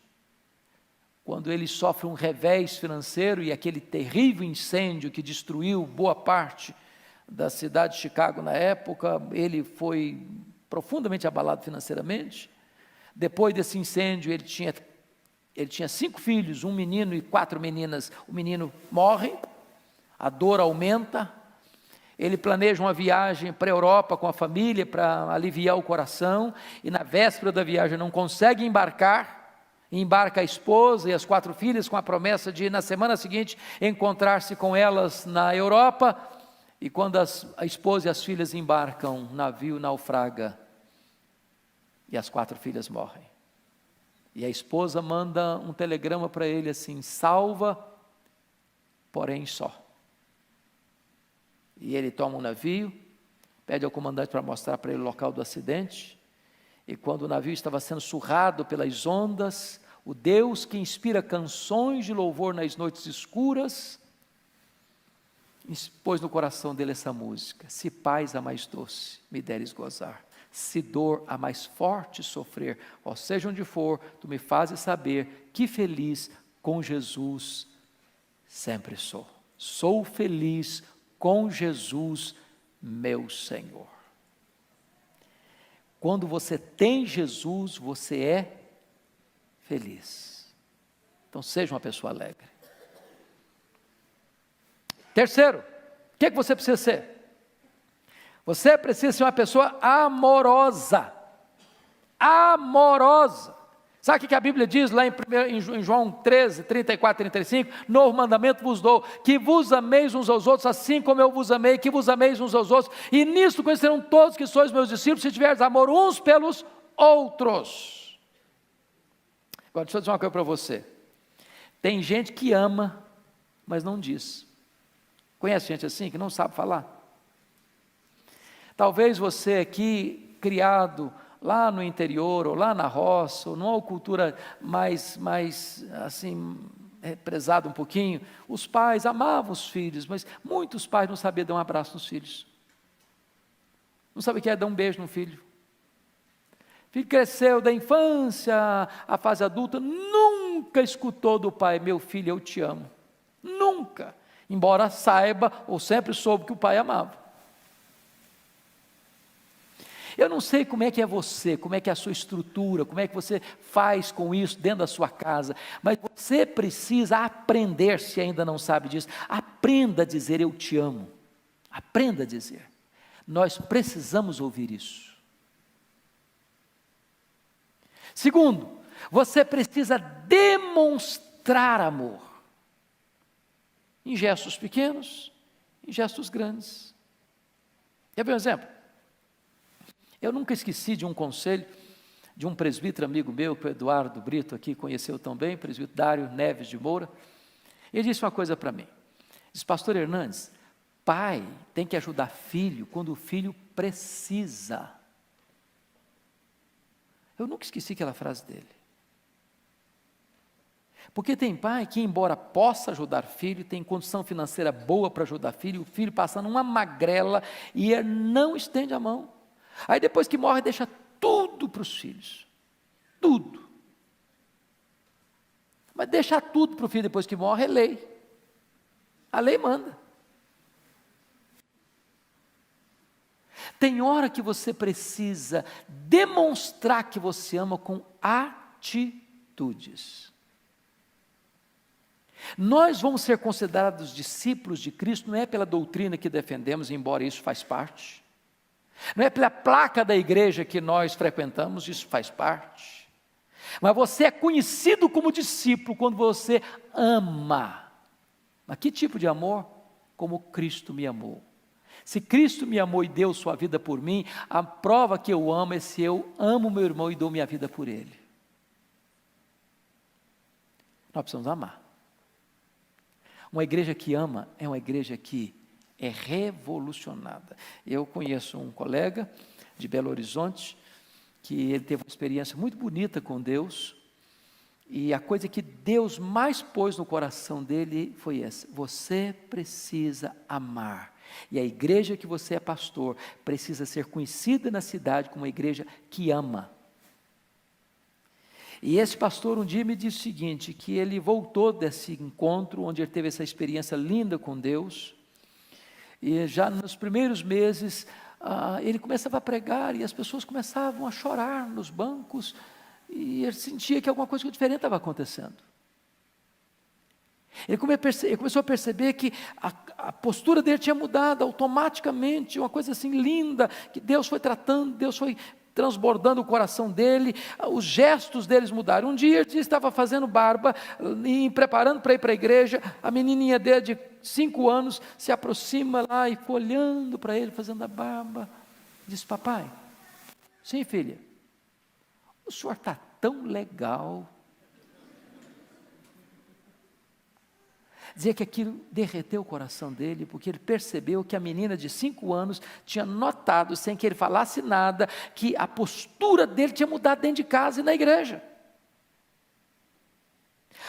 quando ele sofre um revés financeiro e aquele terrível incêndio que destruiu boa parte da cidade de Chicago na época, ele foi profundamente abalado financeiramente. Depois desse incêndio, ele tinha 5 filhos, um menino e 4 meninas. O menino morre, a dor aumenta, ele planeja uma viagem para a Europa com a família para aliviar o coração, e na véspera da viagem não consegue embarcar. Embarca a esposa e as 4 filhas com a promessa de, na semana seguinte, encontrar-se com elas na Europa. E quando a esposa e as filhas embarcam, o navio naufraga e as 4 filhas morrem. E a esposa manda um telegrama para ele assim: salva, porém só. E ele toma um navio, pede ao comandante para mostrar para ele o local do acidente. E quando o navio estava sendo surrado pelas ondas, o Deus que inspira canções de louvor nas noites escuras, pôs no coração dele essa música: se paz a mais doce me deres gozar, se dor a mais forte sofrer, ó seja onde for, tu me fazes saber que feliz com Jesus sempre sou. Sou feliz com Jesus, meu Senhor. Quando você tem Jesus, você é feliz. Então seja uma pessoa alegre. Terceiro, o que você precisa ser? Você precisa ser uma pessoa amorosa. Amorosa. Sabe o que a Bíblia diz lá em João 13, 34 e 35? Novo mandamento vos dou, que vos ameis uns aos outros, assim como eu vos amei, que vos ameis uns aos outros, e nisto conhecerão todos que sois meus discípulos, se tiverdes amor uns pelos outros. Agora deixa eu dizer uma coisa para você. Tem gente que ama, mas não diz. Conhece gente assim, que não sabe falar? Talvez você aqui, criado lá no interior, ou lá na roça, ou numa cultura mais assim, prezada um pouquinho, os pais amavam os filhos, mas muitos pais não sabiam dar um abraço nos filhos, não sabiam o que é dar um beijo no filho. O filho cresceu da infância à fase adulta, nunca escutou do pai: meu filho, eu te amo. Nunca, embora saiba, ou sempre soube que o pai amava. Eu não sei como é que é você, como é que é a sua estrutura, como é que você faz com isso dentro da sua casa, mas você precisa aprender, se ainda não sabe disso, aprenda a dizer eu te amo, aprenda a dizer. Nós precisamos ouvir isso. Segundo, você precisa demonstrar amor, em gestos pequenos, em gestos grandes. Quer ver um exemplo? Eu nunca esqueci de um conselho de um presbítero amigo meu, que o Eduardo Brito aqui conheceu também, presbítero Dário Neves de Moura. Ele disse uma coisa para mim, disse: pastor Hernandes, pai tem que ajudar filho quando o filho precisa. Eu nunca esqueci aquela frase dele. Porque tem pai que, embora possa ajudar filho, tem condição financeira boa para ajudar filho, o filho passando uma magrela e ele não estende a mão. Aí depois que morre, deixa tudo para os filhos. Tudo. Mas deixar tudo para o filho depois que morre é lei. A lei manda. Tem hora que você precisa demonstrar que você ama com atitudes. Nós vamos ser considerados discípulos de Cristo, não é pela doutrina que defendemos, embora isso faz parte. Não é pela placa da igreja que nós frequentamos, isso faz parte. Mas você é conhecido como discípulo quando você ama. Mas que tipo de amor? Como Cristo me amou. Se Cristo me amou e deu sua vida por mim, a prova que eu amo é se eu amo meu irmão e dou minha vida por ele. Nós precisamos amar. Uma igreja que ama é uma igreja que é revolucionada. Eu conheço um colega de Belo Horizonte, que ele teve uma experiência muito bonita com Deus, e a coisa que Deus mais pôs no coração dele foi essa: você precisa amar. E a igreja que você é pastor precisa ser conhecida na cidade como uma igreja que ama. E esse pastor um dia me disse o seguinte, que ele voltou desse encontro, onde ele teve essa experiência linda com Deus, e já nos primeiros meses, ele começava a pregar, e as pessoas começavam a chorar nos bancos, e ele sentia que alguma coisa diferente estava acontecendo. Ele começou a perceber que a postura dele tinha mudado automaticamente, uma coisa assim linda, que Deus foi tratando, Deus foi transbordando o coração dele, os gestos deles mudaram. Um dia ele estava fazendo barba, e preparando para ir para a igreja, a menininha dele de 5 anos se aproxima lá e ficou olhando para ele, fazendo a barba, disse: papai, sim filha, o senhor está tão legal. Dizia que aquilo derreteu o coração dele, porque ele percebeu que a menina de 5 anos tinha notado, sem que ele falasse nada, que a postura dele tinha mudado dentro de casa e na igreja.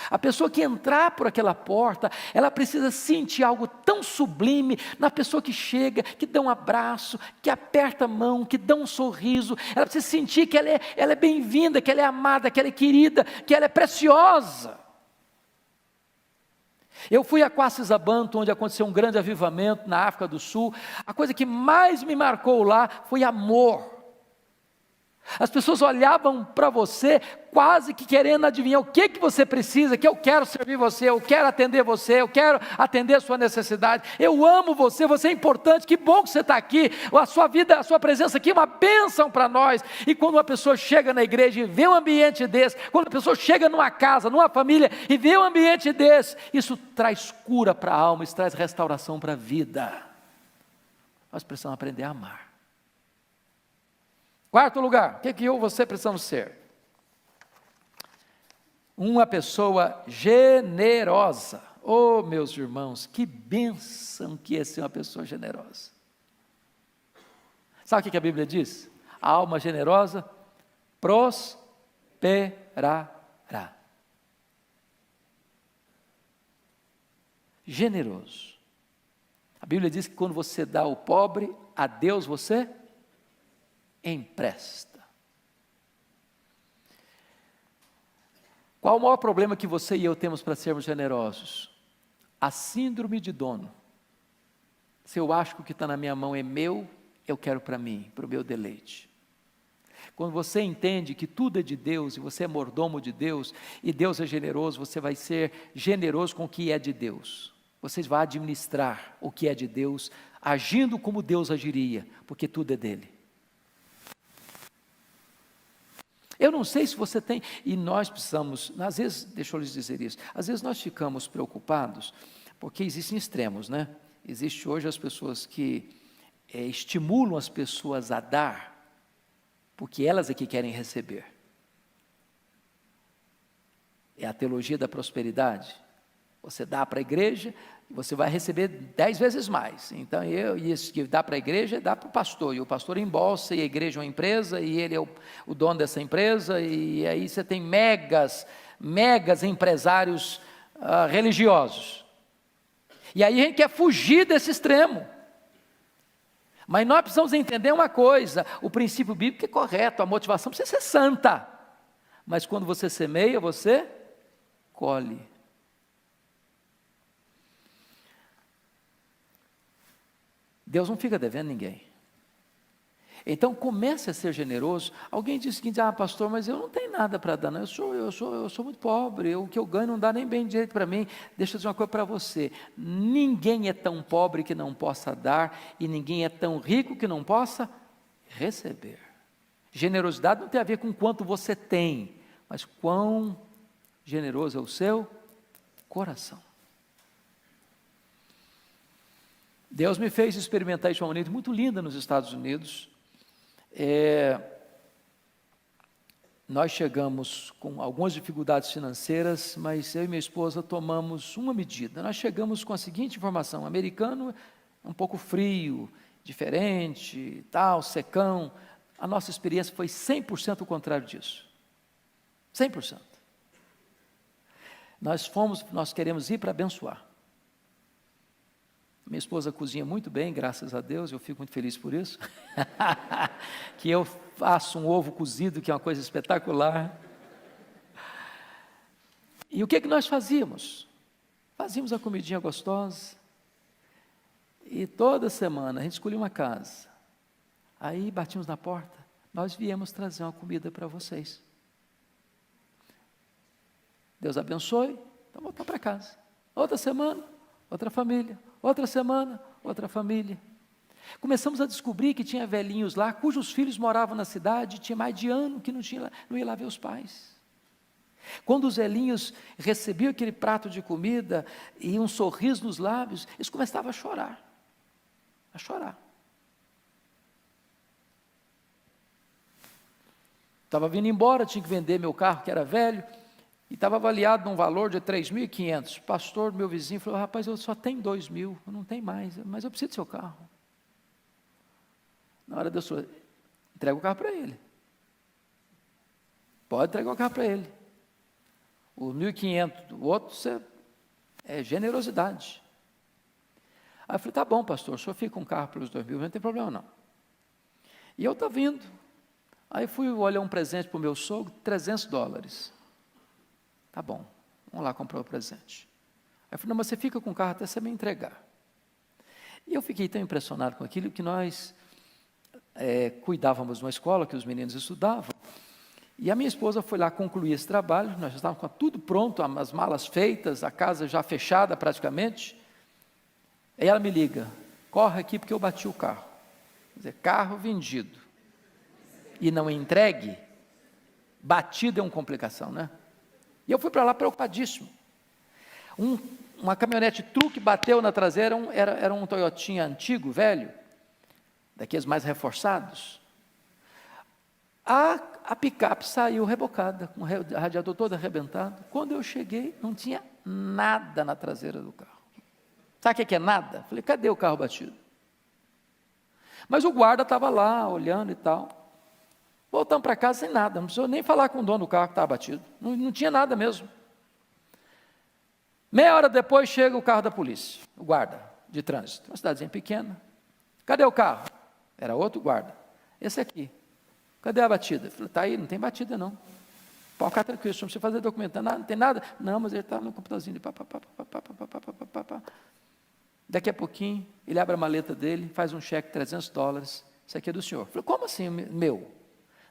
A pessoa que entrar por aquela porta, ela precisa sentir algo tão sublime na pessoa que chega, que dá um abraço, que aperta a mão, que dá um sorriso. Ela precisa sentir que ela é bem-vinda, que ela é amada, que ela é querida, que ela é preciosa. Eu fui a Quassisabanto, onde aconteceu um grande avivamento na África do Sul. A coisa que mais me marcou lá foi amor. As pessoas olhavam para você quase que querendo adivinhar o que você precisa, que eu quero servir você, eu quero atender você, eu quero atender a sua necessidade, eu amo você, você é importante, que bom que você está aqui, a sua vida, a sua presença aqui é uma bênção para nós. E quando uma pessoa chega na igreja e vê um ambiente desse, quando a pessoa chega numa casa, numa família e vê um ambiente desse, isso traz cura para a alma, isso traz restauração para a vida. Nós precisamos aprender a amar. Quarto lugar, o que eu e você precisamos ser? Uma pessoa generosa. Oh, meus irmãos, que bênção que é ser uma pessoa generosa. Sabe o que a Bíblia diz? A alma generosa prosperará. Generoso. A Bíblia diz que quando você dá ao pobre, a Deus você empresta. Qual o maior problema que você e eu temos para sermos generosos? A síndrome de dono. Se eu acho que o que está na minha mão é meu, eu quero para mim, para o meu deleite. Quando você entende que tudo é de Deus, e você é mordomo de Deus, e Deus é generoso, você vai ser generoso com o que é de Deus. Você vai administrar o que é de Deus, agindo como Deus agiria, porque tudo é dele. Eu não sei se você tem, e nós precisamos, às vezes, deixa eu lhes dizer isso, às vezes nós ficamos preocupados, porque existem extremos, né? Existe hoje as pessoas que estimulam as pessoas a dar, porque elas é que querem receber. É a teologia da prosperidade. Você dá para a igreja, você vai receber 10 vezes mais. Então, isso que dá para a igreja, dá para o pastor. E o pastor embolsa, e a igreja é uma empresa, e ele é o dono dessa empresa, e aí você tem megas empresários religiosos. E aí a gente quer fugir desse extremo. Mas nós precisamos entender uma coisa, o princípio bíblico é correto, a motivação precisa ser santa. Mas quando você semeia, você colhe. Deus não fica devendo ninguém. Então comece a ser generoso. Alguém diz o seguinte: pastor, mas eu não tenho nada para dar, não. Eu sou muito pobre, o que eu ganho não dá nem bem direito para mim. Deixa eu dizer uma coisa para você: ninguém é tão pobre que não possa dar, e ninguém é tão rico que não possa receber. Generosidade não tem a ver com quanto você tem, mas quão generoso é o seu coração. Deus me fez experimentar isso de uma maneira muito linda nos Estados Unidos. Nós chegamos com algumas dificuldades financeiras, mas eu e minha esposa tomamos uma medida. Nós chegamos com a seguinte informação: o americano é um pouco frio, diferente, tal, secão. A nossa experiência foi 100% o contrário disso. 100%. Nós queremos ir para abençoar. Minha esposa cozinha muito bem, graças a Deus, eu fico muito feliz por isso. Que eu faço um ovo cozido, que é uma coisa espetacular. E o que nós fazíamos? Fazíamos a comidinha gostosa. E toda semana a gente escolhia uma casa. Aí batíamos na porta, nós viemos trazer uma comida para vocês. Deus abençoe, então voltar para casa. Outra semana, outra família. Outra semana, outra família. Começamos a descobrir que tinha velhinhos lá, cujos filhos moravam na cidade, tinha mais de ano que não ia lá ver os pais. Quando os velhinhos recebiam aquele prato de comida e um sorriso nos lábios, eles começavam a chorar. A chorar. Estava vindo embora, tinha que vender meu carro, que era velho, e estava avaliado num valor de 3.500. O pastor, meu vizinho, falou: rapaz, eu só tenho 2.000, eu não tenho mais, mas eu preciso do seu carro. Na hora Deus falou: entrega o carro para ele. Pode entregar o carro para ele. O 1.500 do outro é generosidade. Aí eu falei: tá bom, pastor, o senhor fica com o carro pelos 2.000, não tem problema não. E eu estava vindo. Aí fui olhar um presente para o meu sogro, $300. Tá bom, vamos lá comprar o presente. Aí eu falei: não, mas você fica com o carro até você me entregar. E eu fiquei tão impressionado com aquilo que nós cuidávamos de uma escola que os meninos estudavam, e a minha esposa foi lá concluir esse trabalho, nós já estávamos com tudo pronto, as malas feitas, a casa já fechada praticamente. Aí ela me liga: corre aqui porque eu bati o carro. Quer dizer, carro vendido e não entregue, batido é uma complicação, né? E eu fui para lá preocupadíssimo. Uma caminhonete truque bateu na traseira, era um Toyotinha antigo, velho, daqueles mais reforçados. A picape saiu rebocada, com o radiador todo arrebentado. Quando eu cheguei, não tinha nada na traseira do carro. Sabe o que é nada? Falei: cadê o carro batido? Mas o guarda estava lá, olhando e tal. Voltamos para casa sem nada, não precisou nem falar com o dono do carro que estava batido. Não tinha nada mesmo. Meia hora depois chega o carro da polícia, o guarda de trânsito, uma cidadezinha pequena. Cadê o carro? Era outro guarda. Esse aqui. Cadê a batida? Eu falei: está aí, não tem batida não. Pode ficar tranquilo, não precisa fazer documento, não tem nada. Não, mas ele está no computadorzinho. Daqui a pouquinho, ele abre a maleta dele, faz um cheque de $300. Isso aqui é do senhor. Eu falei: como assim, meu?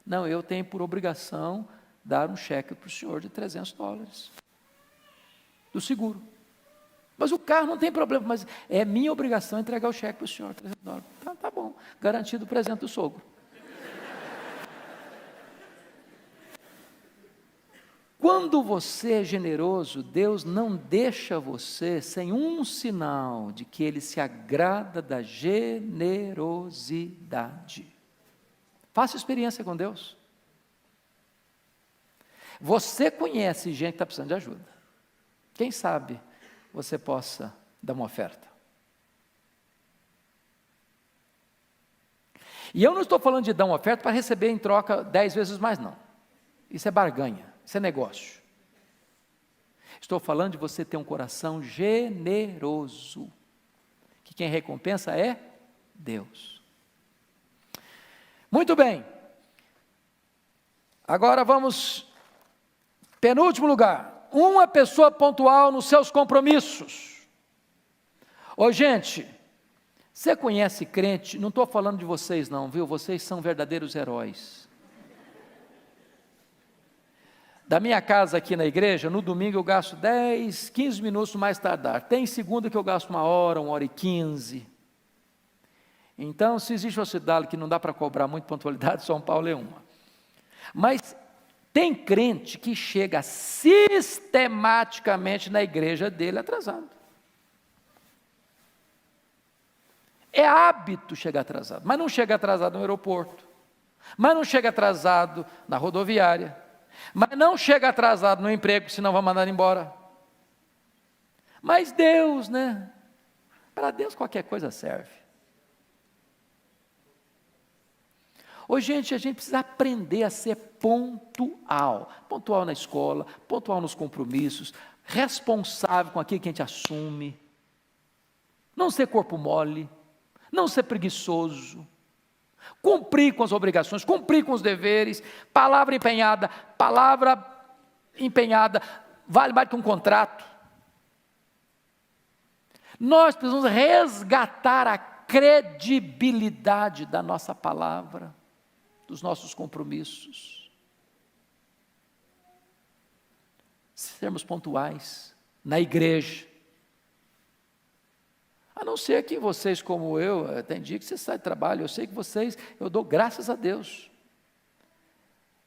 Não, eu tenho por obrigação dar um cheque para o senhor de $300. Do seguro. Mas o carro não tem problema, mas é minha obrigação entregar o cheque para o senhor, $300. Tá bom, garantido o presente do sogro. Quando você é generoso, Deus não deixa você sem um sinal de que Ele se agrada da generosidade. Faça experiência com Deus. Você conhece gente que está precisando de ajuda. Quem sabe você possa dar uma oferta. E eu não estou falando de dar uma oferta para receber em troca 10 vezes mais, não. Isso é barganha, isso é negócio. Estou falando de você ter um coração generoso, que quem recompensa é Deus. Muito bem. Agora vamos, penúltimo lugar. Uma pessoa pontual nos seus compromissos. Ô gente, você conhece crente? Não estou falando de vocês não, viu? Vocês são verdadeiros heróis. Da minha casa aqui na igreja, no domingo eu gasto 10, 15 minutos mais tardar. Tem segunda que eu gasto 1h e 15. Então, se existe uma cidade que não dá para cobrar muito pontualidade, São Paulo é uma. Mas tem crente que chega sistematicamente na igreja dele atrasado. É hábito chegar atrasado, mas não chega atrasado no aeroporto, mas não chega atrasado na rodoviária, mas não chega atrasado no emprego, senão vai mandar embora. Mas Deus, né? Para Deus qualquer coisa serve. Hoje, gente, a gente precisa aprender a ser pontual. Pontual na escola, pontual nos compromissos, responsável com aquilo que a gente assume. Não ser corpo mole, não ser preguiçoso. Cumprir com as obrigações, cumprir com os deveres. Palavra empenhada vale mais que um contrato. Nós precisamos resgatar a credibilidade da nossa palavra, dos nossos compromissos. Sermos pontuais na igreja. A não ser que vocês, como eu, tem dia que você sai de trabalho, eu sei que vocês, eu dou graças a Deus.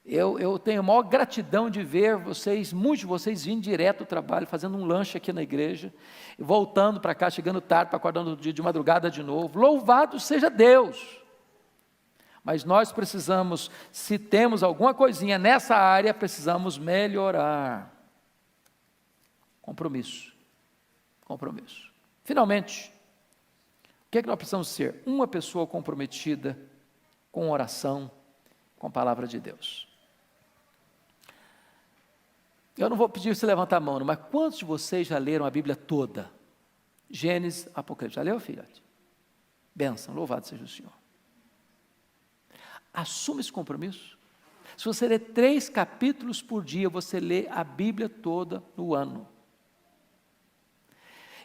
Eu tenho a maior gratidão de ver vocês, muitos de vocês vindo direto do trabalho, fazendo um lanche aqui na igreja, voltando para cá, chegando tarde, para acordar no dia de madrugada de novo. Louvado seja Deus! Mas nós precisamos, se temos alguma coisinha nessa área, precisamos melhorar. Compromisso. Finalmente, o que é que nós precisamos ser? Uma pessoa comprometida com oração, com a palavra de Deus. Eu não vou pedir você levantar a mão, mas quantos de vocês já leram a Bíblia toda? Gênesis, Apocalipse. Já leu, filhote? Bênção, louvado seja o Senhor. Assuma esse compromisso. Se você ler 3 capítulos por dia, você lê a Bíblia toda no ano.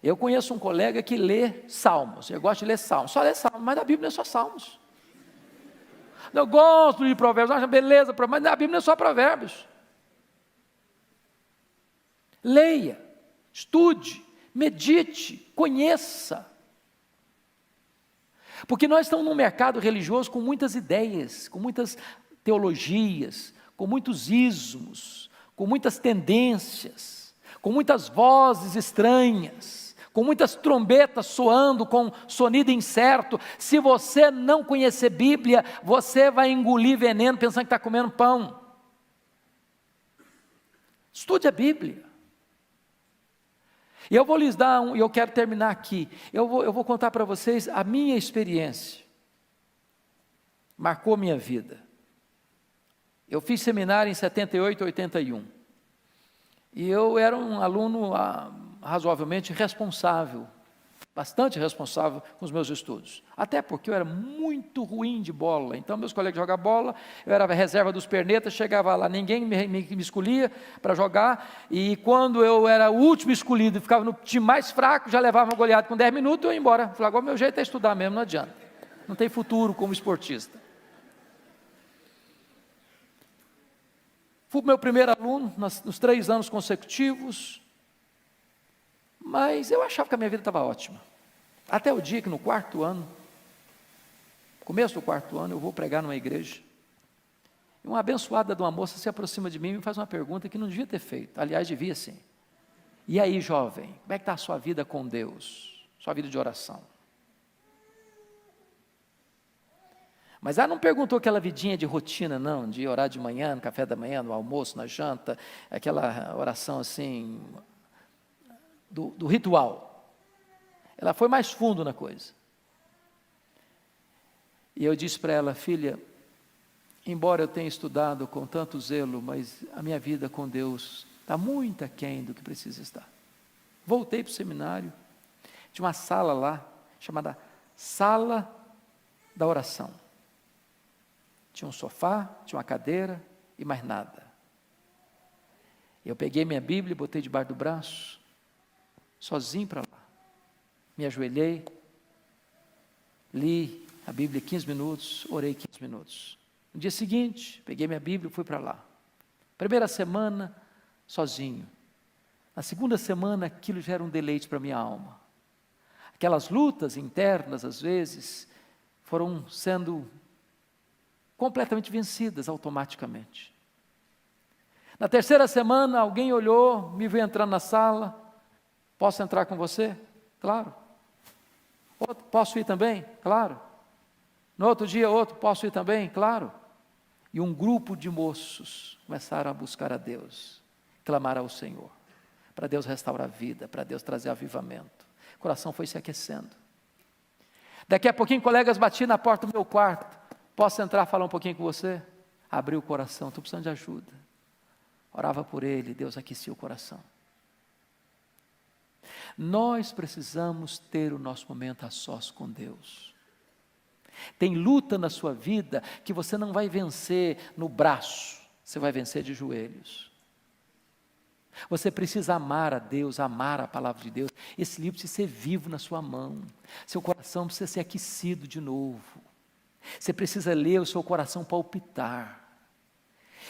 Eu conheço um colega que lê Salmos, eu gosto de ler Salmos, só lê Salmos, mas na Bíblia não é só Salmos. Eu gosto de Provérbios, acho beleza, mas na Bíblia não é só Provérbios. Leia, estude, medite, conheça. Porque nós estamos num mercado religioso com muitas ideias, com muitas teologias, com muitos ismos, com muitas tendências, com muitas vozes estranhas, com muitas trombetas soando com sonido incerto. Se você não conhecer Bíblia, você vai engolir veneno pensando que está comendo pão. Estude a Bíblia. E eu vou lhes dar e eu quero terminar aqui, eu vou contar para vocês a minha experiência, marcou minha vida. Eu fiz seminário em 78, 81, e eu era um aluno razoavelmente responsável, bastante responsável com os meus estudos, até porque eu era muito ruim de bola, então meus colegas jogavam bola, eu era a reserva dos pernetas, chegava lá, ninguém me escolhia para jogar, e quando eu era o último escolhido, ficava no time mais fraco, já levava uma goleada com 10 minutos, eu ia embora. Falei, agora meu jeito é estudar mesmo, não adianta, não tem futuro como esportista. Fui meu primeiro aluno, nos 3 anos consecutivos, mas eu achava que a minha vida estava ótima. Até o dia que no 4º ano, começo do 4º ano, eu vou pregar numa igreja. E uma abençoada de uma moça se aproxima de mim e me faz uma pergunta que não devia ter feito. Aliás, devia sim. E aí, jovem, como é que está a sua vida com Deus? Sua vida de oração? Mas ela não perguntou aquela vidinha de rotina, não, de orar de manhã, no café da manhã, no almoço, na janta, aquela oração assim, do ritual. Ela foi mais fundo na coisa. E eu disse para ela, filha, embora eu tenha estudado com tanto zelo, mas a minha vida com Deus está muito aquém do que precisa estar. Voltei para o seminário, tinha uma sala lá, chamada Sala da Oração. Tinha um sofá, tinha uma cadeira e mais nada. Eu peguei minha Bíblia, botei debaixo do braço, sozinho para lá. Me ajoelhei, li a Bíblia 15 minutos, orei 15 minutos. No dia seguinte, peguei minha Bíblia e fui para lá. Primeira semana, sozinho. Na segunda semana, aquilo já era um deleite para a minha alma. Aquelas lutas internas, às vezes, foram sendo completamente vencidas automaticamente. Na terceira semana, alguém olhou, me viu entrando na sala. Posso entrar com você? Claro. Outro, posso ir também? Claro. No outro dia, outro, posso ir também? Claro. E um grupo de moços começaram a buscar a Deus, clamar ao Senhor, para Deus restaurar a vida, para Deus trazer avivamento. O coração foi se aquecendo. Daqui a pouquinho, colegas, bati na porta do meu quarto. Posso entrar falar um pouquinho com você? Abri o coração, estou precisando de ajuda. Orava por ele, Deus aquecia o coração. Nós precisamos ter o nosso momento a sós com Deus. Tem luta na sua vida que você não vai vencer no braço, você vai vencer de joelhos. Você precisa amar a Deus, amar a palavra de Deus. Esse livro precisa ser vivo na sua mão. Seu coração precisa ser aquecido de novo. Você precisa ler o seu coração palpitar.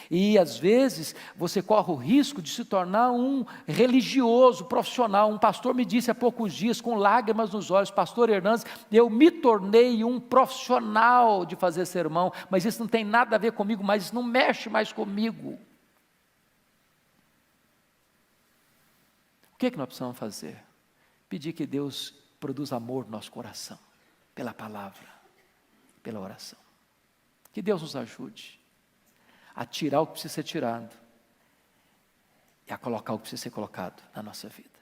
E às vezes você corre o risco de se tornar um religioso profissional. Um pastor me disse há poucos dias, com lágrimas nos olhos: pastor Hernandes, eu me tornei um profissional de fazer sermão, mas isso não tem nada a ver comigo, mas isso não mexe mais comigo. O que é que nós precisamos fazer? Pedir que Deus produza amor no nosso coração, pela palavra, pela oração. Que Deus nos ajude a tirar o que precisa ser tirado e a colocar o que precisa ser colocado na nossa vida.